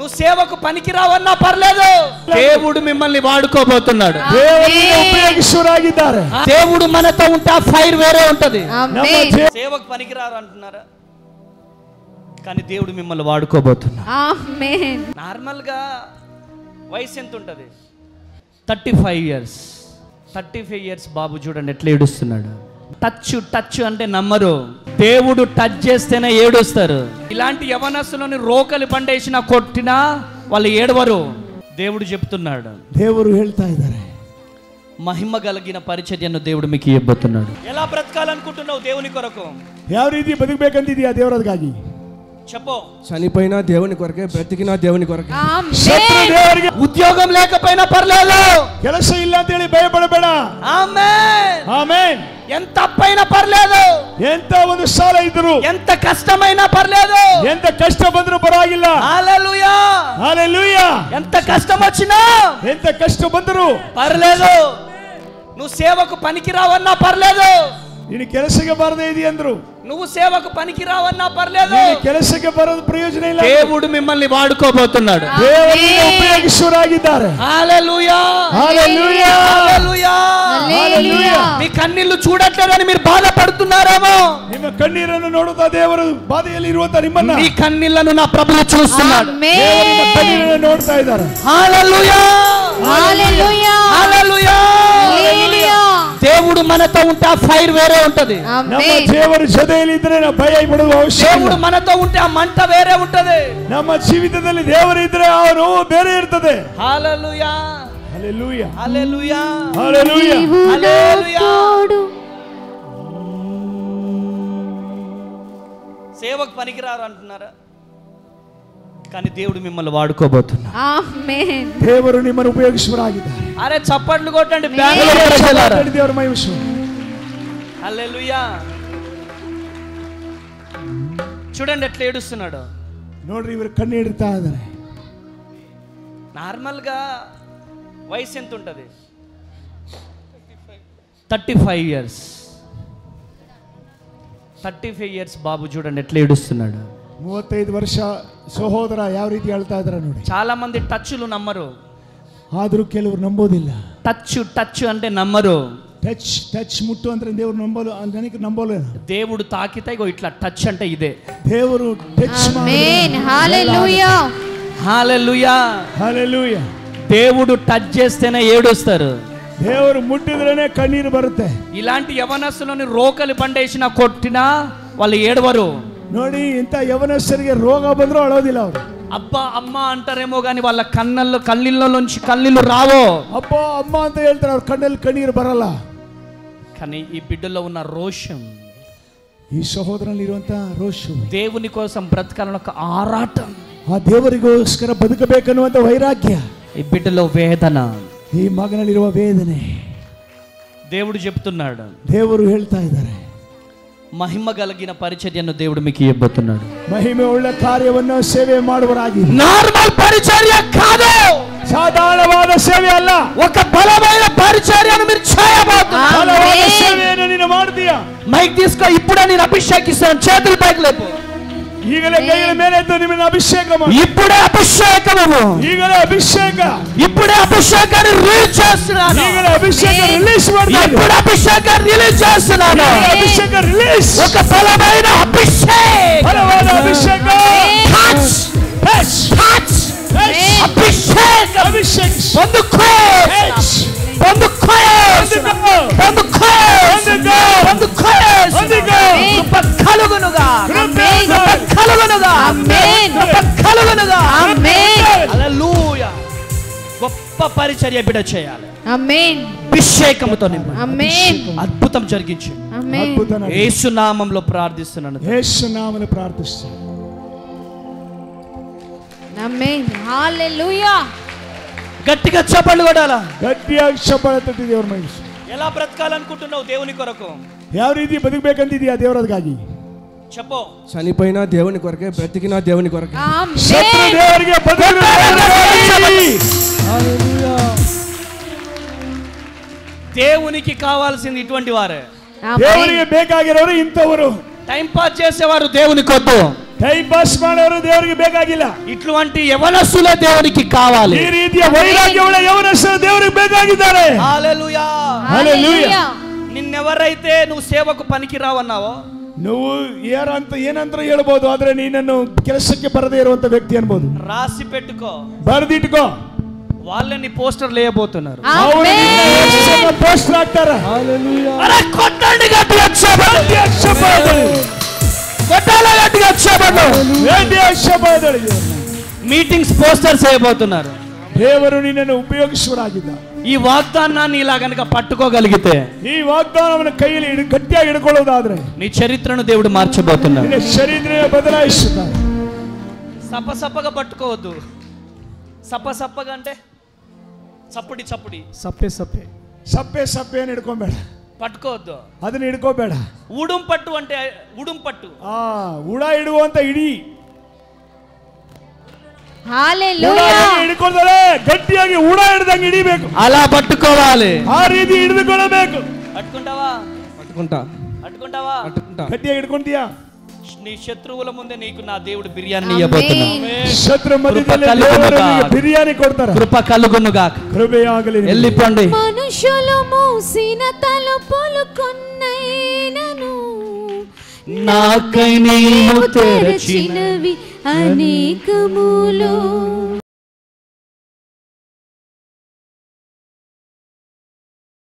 నువ్వు సేవకు పనికిరావన్నా పర్లేదు, దేవుడు మిమ్మల్ని వాడుకోబోతున్నాడు. దేవుడు మనతో ఉంటే ఆ ఫైర్ వేరే ఉంటది. సేవకు పనికిరారు అంటున్నారా, కానీ దేవుడు మిమ్మల్ని వాడుకోబోతున్నాడు. నార్మల్ గా వయసు ఎంత ఉంటది? 35 years. 35 years బాబు చూడండి ఎట్లా ఏడుస్తున్నాడు. టచ్ అంటే నమ్మరు, దేవుడు టచ్ చేస్తేనే ఏడుస్తారు. ఇలాంటి యవనస్తులని రోకలి పండేసిన కొట్టినా వాళ్ళు ఏడవరు. దేవుడు చెప్తున్నాడు, దేవుడు ಹೇಳ್ತಾ ಇದ್ದಾರೆ, మహిమ కలిగిన పరిచర్యను దేవుడు మీకు ఇవ్వబోతున్నాడు. ఎలా బ్రతకాలనుకుంటున్నావు దేవుని కొరకు? ಯಾವ ರೀತಿ ಬದುಕಬೇಕಂತಿದೀಯಾ ದೇವರಗಾಗಿ? చెప్పు. చనిపోయినా దేవుని కొరకే, బ్రతికినా దేవుని కొరకే. ఉద్యోగం లేకపోయినా పర్లేదు, ಕೆಲಸ ಇಲ್ಲ ಅಂತ ಹೇಳಿ ಭಯಪಡಬೇಡ. ఆమేన్ ఆమేన్. ఎంత అప్పైనా పర్లేదు, ఎంత ಒಂದು ಸಾಲ ಇದ್ರು, ఎంత కష్టమైనా పర్లేదు, ఎంత కష్ట ಬಂದ್ರು ಪರವಾಗಿಲ್ಲ. హల్లెలూయా హల్లెలూయా. ఎంత కష్టం వచ్చినా, ఎంత కష్ట ಬಂದ್ರು పర్లేదు, నువ్వు సేవకు పనికిరావన్నా పర్లేదు, ನೀನು ಕೆಲಸಕ್ಕೆ ಬರದೇ ಇದೀಯ ಅಂದ್ರು, నువ్వు సేవకు పనికిరావన్నా పర్లేదు, ಕೆಲಸಕ್ಕೆ ಬರೋದು ಪ್ರಯೋಜನ ಇಲ್ಲ. దేవుడు మిమ్మల్ని వాడుకోబోతున్నాడు. ದೇವರು ಉಪಯೋಗಿಸುವರಾಗಿದ್ದಾರೆ. హల్లెలూయా హల్లెలూయా. హల్లెలూయా. హల్లెలూయా. మీ కన్నీళ్లు చూడట్లేదని మీరు బాధపడుతున్నారేమో, ನಿಮ್ಮ ಕಣ್ಣೀರನ್ನು ನೋಡುತ್ತಾ ದೇವರು ಬಾಧೆಯಲ್ಲಿ ಇರುವಂತ ನಿಮ್ಮನ್ನ, మీ కన్నీళ్లను నా ప్రభువు చూస్తున్నాడు. ದೇವರು ನಿಮ್ಮ ಕಣ್ಣೀರನ್ನು ನೋಡ್ತಾ ಇದ್ದಾರೆ. హల్లెలూయా. హల్లెలూయా. హల్లెలూయా. హల్లెలూయా. దేవుడు మనతో ఉంటే ఆ ఫైర్ వేరే ఉంటది. ನಮ್ಮ ದೇವರು ಜೊತೆಯಲ್ಲಿ ಇದ್ರೆ ನಾವು ಭಯ ಪಡುವ ಅವಶ್ಯಕ ಇಲ್ಲ. దేవుడు మనతో ఉంటే ఆ మంట వేరే ఉంటది. ನಮ್ಮ ಜೀವಿತದಲ್ಲಿ ದೇವರು ಇದ್ರೆ ಆ ನೋವು ಬೇರೆ ಇರ್ತದೆ. హల్లెలూయా. హల్లెలూయా. హల్లెలూయా. హల్లెలూయా. హల్లెలూయా. సేవకు పనికిరారు అంటున్నారా, కానీ దేవుడు మిమ్మల్ని వాడుకోబోతున్నాడు. ఆమేన్. ದೇವರು ನಿಮ್ಮನ್ನು ಉಪಯೋಗಿಸುವರಾಗಿದ್ದಾರೆ. అరే చప్పట్లు కొట్టండి. ದೇವರ ಮಹಿಮೆ. హల్లెలూయా. చూడండి ఎట్లా ఏడుస్తున్నాడు. ನೋಡ್ರಿ ಇವರು ಕಣ್ಣು ಇಡ್ತಾ ಇದ್ದಾರೆ. నార్మల్ గా వయసు ఎంత ఉంటది? 35 years. 35 years బాబు చూడండి ఎట్లా ఏడుస్తున్నాడు. 35 ವರ್ಷ ಸಹೋದರ ಯಾವ ರೀತಿ ಹೇಳ್ತಾ ಇದ್ದಾರೆ ನೋಡಿ. చాలా మంది టచ్లు నమ్మరు, ಆದರೂ ಕೆಲವರು ನಂಬೋದಿಲ್ಲ. టచ్ అంటే నమ్మరు. ಟಚ್ ಮುಟ್ಟು ಅಂದ್ರೆ ದೇವರು ನಂಬಲು, ನನಗೆ ನಂಬಲು. దేవుడు తాకితే ఇగో ఇట్లా టచ్ అంటే ఇదే. ದೇವರು ಟಚ್ ఆమేన్. హల్లెలూయా. హల్లెలూయా. హల్లెలూయా. దేవుడు టచ్ చేస్తేనే ఏడుస్తారు. ದೇವರು ಮುಟ್ಟಿದ್ರೇನೆ ಕಣ್ಣೀರು ಬರುತ್ತೆ. ఇలాంటి యవనస్తులని రోకలి పండేసిన కొట్టినా వాళ్ళు ఏడవరు. ನೋಡಿ, ಇಂಥ ಯವನಸ್ಥರಿಗೆ ರೋಗ ಬಂದರೂ ಅಳೋದಿಲ್ಲ ಅವರು. అబ్బా అమ్మ అంటారేమో కానీ వాళ్ళ కళ్ళిళ్ళలోంచి కన్నీళ్ళు రావో. ಅಪ್ಪ ಅಮ್ಮ ಅಂತ ಹೇಳ್ತಾರೆ, ಅವ್ರ ಕಣ್ಣಲ್ಲಿ ಕಣ್ಣೀರು ಬರಲ್ಲ. కానీ ఈ బిడ్డలో ఉన్న రోషం, ಈ ಸಹೋದರಲ್ಲಿ ಇರುವಂತ ರೋಷವು, దేవుని కోసం బ్రతకాలని ఒక ఆరాటం, ಆ ದೇವರಿಗೋಸ್ಕರ ಬದುಕಬೇಕನ್ನುವಂತ ವೈರಾಗ್ಯ, ఈ బిడ్డలో వేదన, ಈ ಮಗನಲ್ಲಿರುವ ವೇದನೆ. దేవుడు చెప్తున్నాడు, ದೇವರು ಹೇಳ್ತಾ ಇದ್ದಾರೆ, మహిమ కలిగిన పరిచర్యను దేవుడు మీకు ఇవ్వబోతున్నాడు. ಮಹಿಮೆ ಉಳ್ಳ ಕಾರ್ಯವನ್ನು ಸೇವೆ ಮಾಡುವರಾಗಿ. నార్మల్ పరిచర్య కాదు, ಸಾಧಾರಣವಾದ ಸೇವೆ ಅಲ್ಲ, ఒక బలమైన పరిచర్యను మీరు చేయబోతున్నారు. ಬಲವಾದ ಸೇವೆಯನ್ನು ನೀನು ಮಾಡ್ತೀಯಾ? మైక్ తీసుకో, ఇప్పుడే నేను అభిషేకిస్తాను. చేతులు పైకి లేపు. ಈಗಲೇ ಕೈಗಳ ಮೇಲೆ ಎದ್ದು ನಿಮ್ಮನ್ನು ಅಭಿಷೇಕ ಮಾಡಿ. ఇప్పుడే అభిషేకము, ಈಗಲೇ ಅಭಿಷೇಕ, ఇప్పుడే అభిషేకాన్ని రిలీజ్ చేస్తున్నాను. ಈಗಲೇ ಅಭಿಷೇಕ ರಿಲೀಸ್ ಮಾಡ್ತೀನಿ. ఇప్పుడు అభిషేకాన్ని రిలీజ్ చేస్తున్నాను. ಅಭಿಷೇಕ ರಿಲೀಸ್. ఒక బలమైన అభిషేకం, ಬಲವಾದ ಅಭಿಷೇಕ. టచ్ ಟಚ್ టచ్ అభిషేకం ಅಭಿಷೇಕ. పొందుకో పొందుకో పొందుకో పొందుకో కృప కలుగునుగా కలుగునుగా కలుగునుగా. హల్లెలూయా. గొప్ప పరిచర్య బిడ్డ చేయాలి. ఆమేన్. అభిషేకముతో నింపండి. ఆమేన్. అద్భుతం జరిగించండి. ఆమేన్. యేసు నామములో ప్రార్థిస్తున్నాను. యేసు నామములో ప్రార్థిస్తున్నాను. ఆమేన్. హల్లెలూయా. గట్టిగా చప్పట్లు కొట్టాలా? ಗಟ್ಟಿಯಾಗಿ ಚಪ್ಪಾಳೆ ತಟ್ಟಿ ದೇವರ ಮಹಿಮೆ. ఎలా బ్రతకాలనుకుంటున్నావు దేవుని కొరకు? ಯಾವ ರೀತಿ ಬದುಕಬೇಕಂತಿದೀಯಾ ದೇವರಗಾಗಿ? చెప్పు. చనిపోయినా దేవుని కొరకే, బ్రతికినా దేవుని కొరకే. ಶತ್ರು ದೇವರಿಗೆ దేవునికి కావాల్సింది ఇటువంటి వారే. ದೇವರಿಗೆ ಬೇಕಾಗಿರೋರು ಇಂಥವರು. టైం పాస్ చేసేవారు దేవుని కొద్దు. ಟೈಮ್ ಪಾಸ್ ಮಾಡೋರು ದೇವರಿಗೆ ಬೇಕಾಗಿಲ್ಲ. ఇటువంటి యవనస్తులే దేవునికి కావాలి. ಈ ರೀತಿಯ ವೈರಾಗ್ಯವುಳ್ಳ ಯವನಸ್ಥರು ದೇವರಿಗೆ ಬೇಕಾಗಿದ್ದಾರೆ. హల్లెలూయా హల్లెలూయా. నిన్నెవరైతే నువ్వు సేవకు పనికిరావన్నావో నువ్వు ಏನಂತ ಹೇಳ್ಬೋದು, ಆದ್ರೆ ನೀನನ್ನು ಕೆಲಸಕ್ಕೆ ಬರದೇ ಇರುವಂತ ವ್ಯಕ್ತಿ ಅನ್ಬೋದು. రాసి పెట్టుకో, ಬರೆದಿಟ್ಕೋ. వాళ్ళని పోస్టర్ లేయబోతున్నారు. పోస్టర్ ಹಾಕ್ತಾರೆ. కొట్టండి గట్టిగా మీటింగ్స్ పోస్టర్స్ చేయబోతున్నారు. ದೇವರು ನಿನ್ನನ್ನು ಉಪಯೋಗಿಸುವರಾಗಿದ್ದ. ఈ వాగ్దానాన్ని ఇలా గనుక పట్టుకోగలిగితే, ఈ వాగ్దానವನ್ನು కೈಯಲ್ಲಿ గట్టిగా ಹಿಡ್ಕೊಳ್ಳೋದಾದ್ರೆ నీ చరిత్రను దేవుడు మార్చబోతున్నాడు. ನಿನ್ನ ಚರಿತ್ರೆಯನ್ನು ಬದಲಾಯಿಸುತ್ತಾನೆ. సపసపగా పట్టుకోవద్దు. సపసపగా అంటే చప్పుడి చప్పుడి, ಸಪ್ಪೆ ಸಪ್ಪೆ ಸಪ್ಪೆ ಸಪ್ಪೆಯನ್ನು ಹಿಡ್ಕೊಂಬೇಡ. పట్టుకోవద్దు. ಅದನ್ನ ಹಿಡ್ಕೋಬೇಡ. ఉడుం పట్టు అంటే ఉడుం పట్టు. ಉಡ ಹಿಡುವಂತ ಹಿಡಿ. హల్లెలూయా. ಹಿಡ್ಕೊಂಡ್ರೆ ಗಟ್ಟಿಯಾಗಿ ಉಡ ಹಿಡ್ದಂಗೆ ಹಿಡಿಬೇಕು. అలా పట్టుకోవాలి. ಆ ರೀತಿ ಹಿಡಿದುಕೊಳ್ಳಬೇಕು. పట్టుకుంటావా? పట్టుకుంటా. పట్టుకుంటావా? పట్టుకుంటా. ಗಟ್ಟಿಯಾಗಿ ಹಿಡ್ಕೊಂತೀಯಾ? నీ శత్రువుల ముందే నీకు నా దేవుడు బిర్యానీ ఇవ్వబోతున్నాడు. శత్రు మధ్యలో దేవుడు నీకు బిర్యానీ కొడతారు. కృప కలుగును గాక. కృపయాగలి. వెళ్ళిపోండి. మనుషులు మూసిన తలుపులు కొన్నైనను నాకై నీవు తెరచినవి అనేకములు.